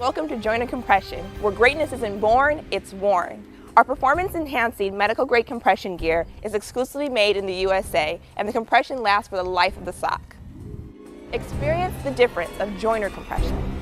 Welcome to Joyner Compression, where greatness isn't born, it's worn. Our performance-enhancing medical-grade compression gear is exclusively made in the USA, and the compression lasts for the life of the sock. Experience the difference of Joyner Compression.